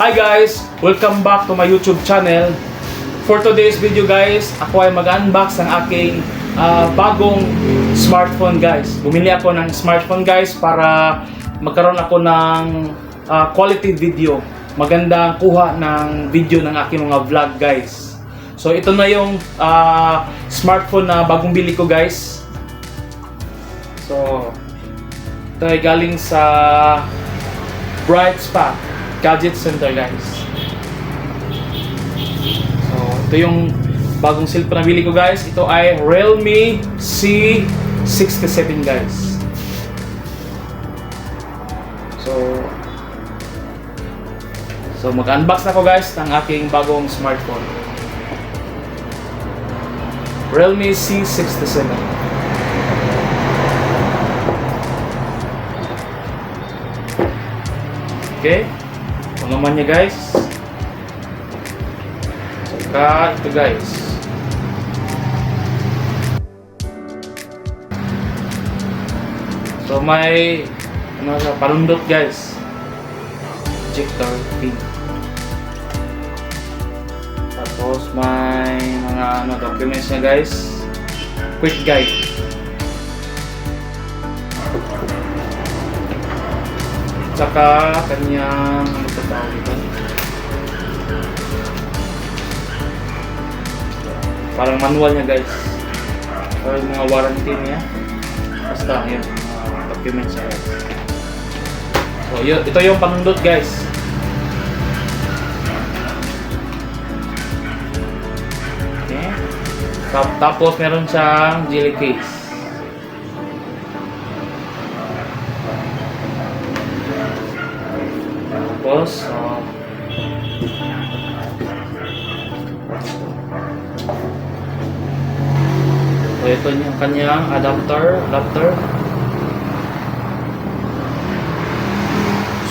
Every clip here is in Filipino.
Hi guys! Welcome back to my YouTube channel. For today's video guys, ako ay mag-unbox ng aking bagong smartphone guys. Bumili ako ng smartphone guys para magkaroon ako ng quality video. Magandang kuha ng video ng aking mga vlog guys. So ito na yung smartphone na bagong bili ko guys. So ito ay galing sa Bright Spot Gadget Center guys. So ito yung bagong cellphone na bili ko guys. Ito ay Realme C67 guys. So mag-unbox na ko guys ng aking bagong smartphone. Realme C67. Okay, ito naman niya guys. Saka ito guys. So may panundot guys. Ejector pin. Tapos may mga documents niya guys. Quick guide. Saka kanyang tawag ito. Parang manual niya guys. Or mga warranty niya. Basta yun, documents niya guys. So ito yung panundot guys. Okay. Tapos meron siyang jelly case. Tapos so ito yung kanyang adapter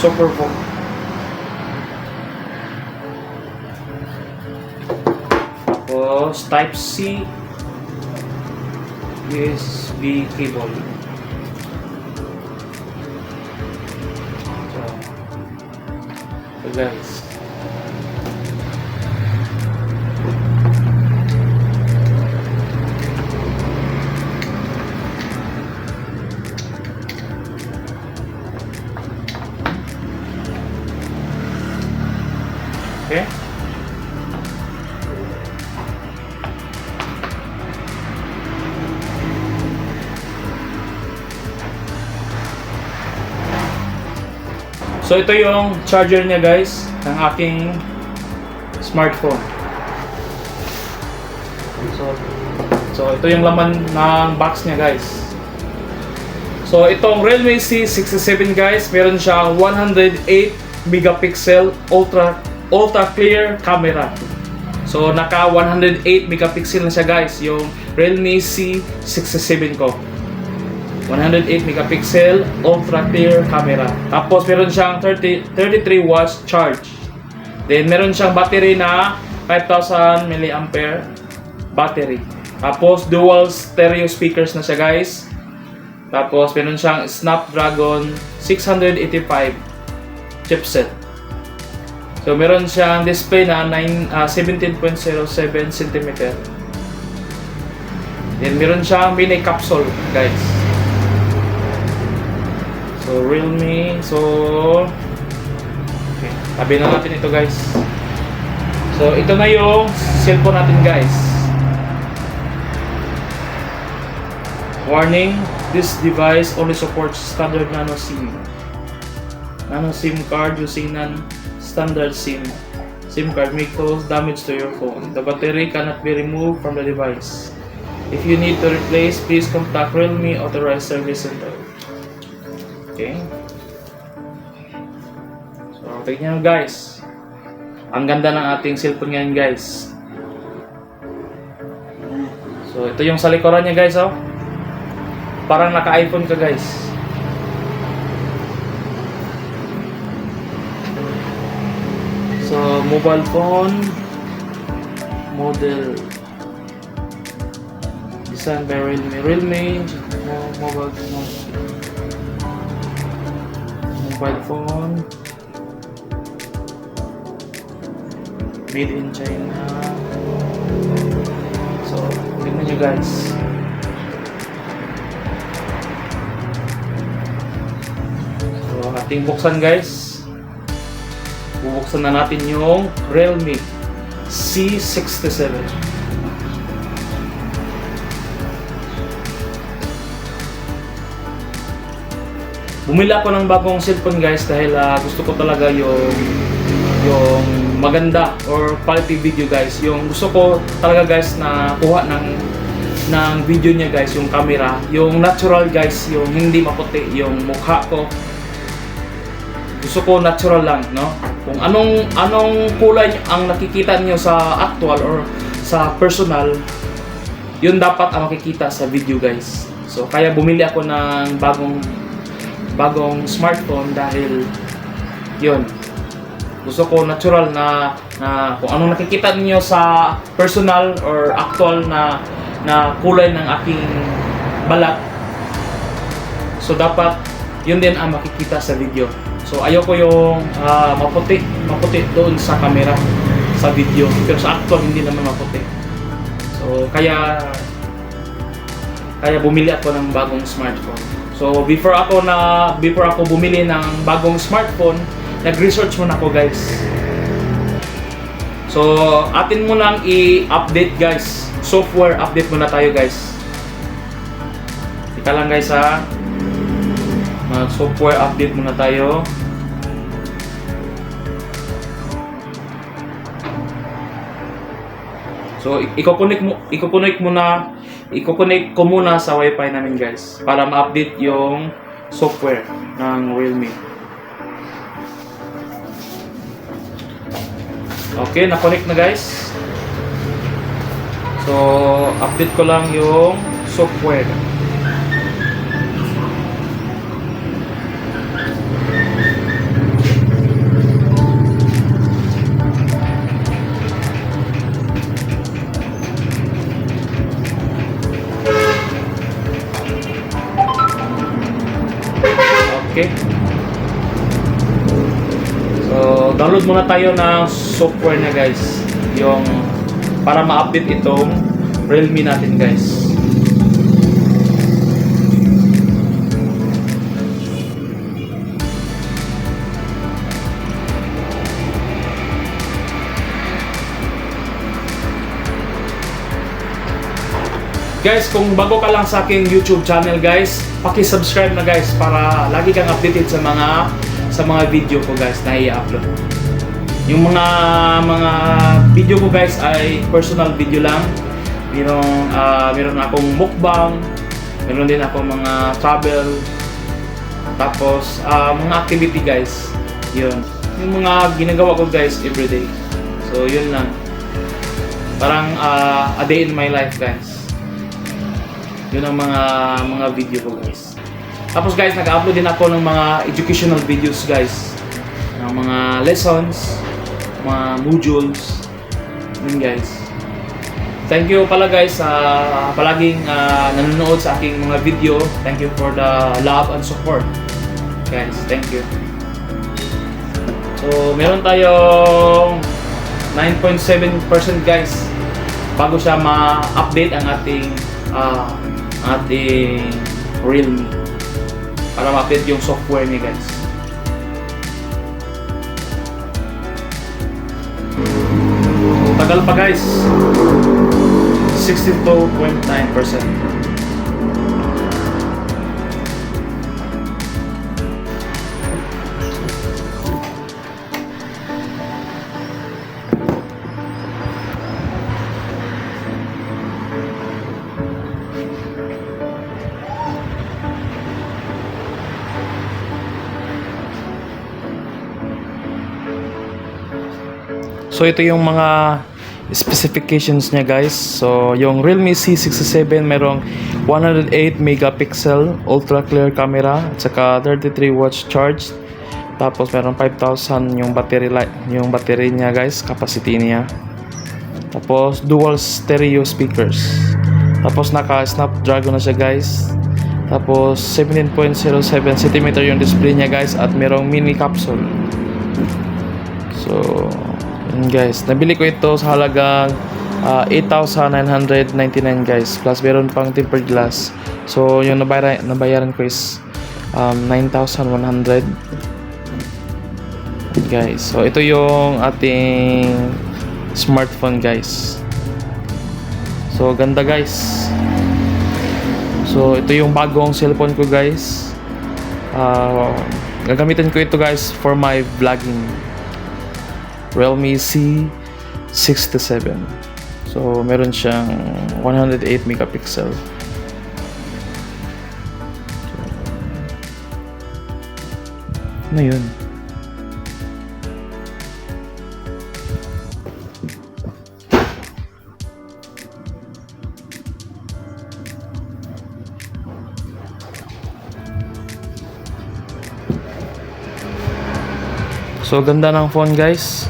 super phone. Tapos type C USB cable. So guys, okay. So ito yung charger niya guys ng aking smartphone. So ito yung laman ng box niya guys. So itong Realme C67 guys, meron siyang 108 megapixel ultra clear camera. So naka 108 megapixel na siya guys, yung Realme C67 ko. 108 megapixel ultra clear camera. Tapos meron siyang 33 watts charge. Then meron siyang battery na 5000 mAh battery. Tapos dual stereo speakers na siya guys. Tapos meron siyang Snapdragon 685 chipset. So meron siyang display na 17.07 cm. Then meron siyang mini capsule guys. So Realme, okay, tabi na natin ito guys. So ito na yung cellphone natin guys. Warning, this device only supports standard nano SIM card. Using non-standard SIM card may cause damage to your phone. The battery cannot be removed from the device. If you need to replace, please contact Realme Authorized Service Center. Okay. So, tignan nyo guys. Ang ganda ng ating cellphone ngayon guys. So, ito yung sa likuran niya guys, oh. Parang naka-iPhone ka guys. So, mobile phone model designed by Realme mobile phone Made in China. So, tignan nyo guys. So, ating buksan guys. Bubuksan na natin yung Realme C67. Bumili ako ng bagong cellphone guys dahil gusto ko talaga yung maganda or quality video guys. Yung gusto ko talaga guys na kuha ng video niya guys, yung camera, yung natural guys, yung hindi maputi yung mukha ko. Gusto ko natural lang, no? Kung anong kulay ang nakikita niyo sa actual or sa personal, yun dapat ang makikita sa video guys. So kaya bumili ako ng bagong smartphone dahil yun, gusto ko natural na kung anong nakikita niyo sa personal or actual na kulay ng aking balat, so dapat yun din ang makikita sa video. So ayoko yung maputi doon sa camera sa video, pero sa actual hindi naman maputi. So kaya bumili ako ng bagong smartphone. So before ako bumili ng bagong smartphone, nag-research muna ako guys. So atin mo nang i-update guys. Software update muna tayo guys. Tika lang guys ha. Mag-software update muna tayo. So i-connect ko muna sa wifi namin guys para ma-update yung software ng Realme. Okay, na-connect na guys. So update ko lang yung software. Okay. So, download muna tayo ng software na guys. Yung para ma-update itong Realme natin guys. Guys, kung bago ka lang sa aking YouTube channel guys, paki-subscribe na guys para lagi kang updated sa mga video ko guys na i-upload. Yung mga video ko guys ay personal video lang. Meron akong mukbang, meron din akong mga travel, tapos mga activity guys. Yun. Yung mga ginagawa ko guys everyday. So yun lang. Parang a day in my life guys. Yun ang mga video ko guys. Tapos guys, nag-upload din ako ng mga educational videos guys. Ng mga lessons, mga modules. Yun guys. Thank you pala guys sa palaging nanonood sa aking mga video. Thank you for the love and support. Guys, thank you. So, meron tayong 9.7% guys bago siya ma-update ang ating Realme para ma-update yung software niya guys. Tagal pa guys. 62.9%. So ito yung mga specifications niya guys. So yung Realme C67 merong 108 megapixel ultra clear camera at saka 33 watts charge. Tapos merong 5,000 yung battery life, yung battery niya guys, capacity niya. Tapos dual stereo speakers. Tapos naka Snapdragon na siya guys. Tapos 17.07 cm yung display niya guys at merong mini capsule. So Yun guys, nabili ko ito sa halagang 8,999 guys, plus meron pang tempered glass. So yung nabayaran ko is 9,100 guys. So ito yung ating smartphone guys. So ganda guys. So ito yung bagong cellphone ko guys. Gagamitin ko ito guys for my vlogging. Realme C67. So meron siyang 108 megapixel. Ano yun? So ganda ng phone guys.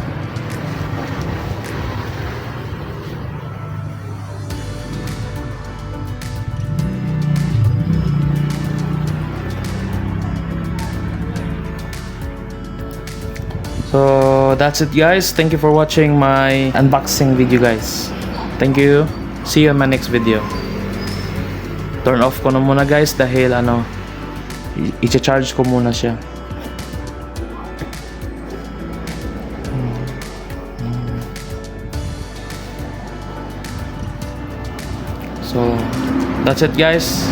So that's it guys. Thank you for watching my unboxing video guys. Thank you. See you in my next video. Turn off ko na muna guys dahil i-charge ko muna siya. So that's it guys.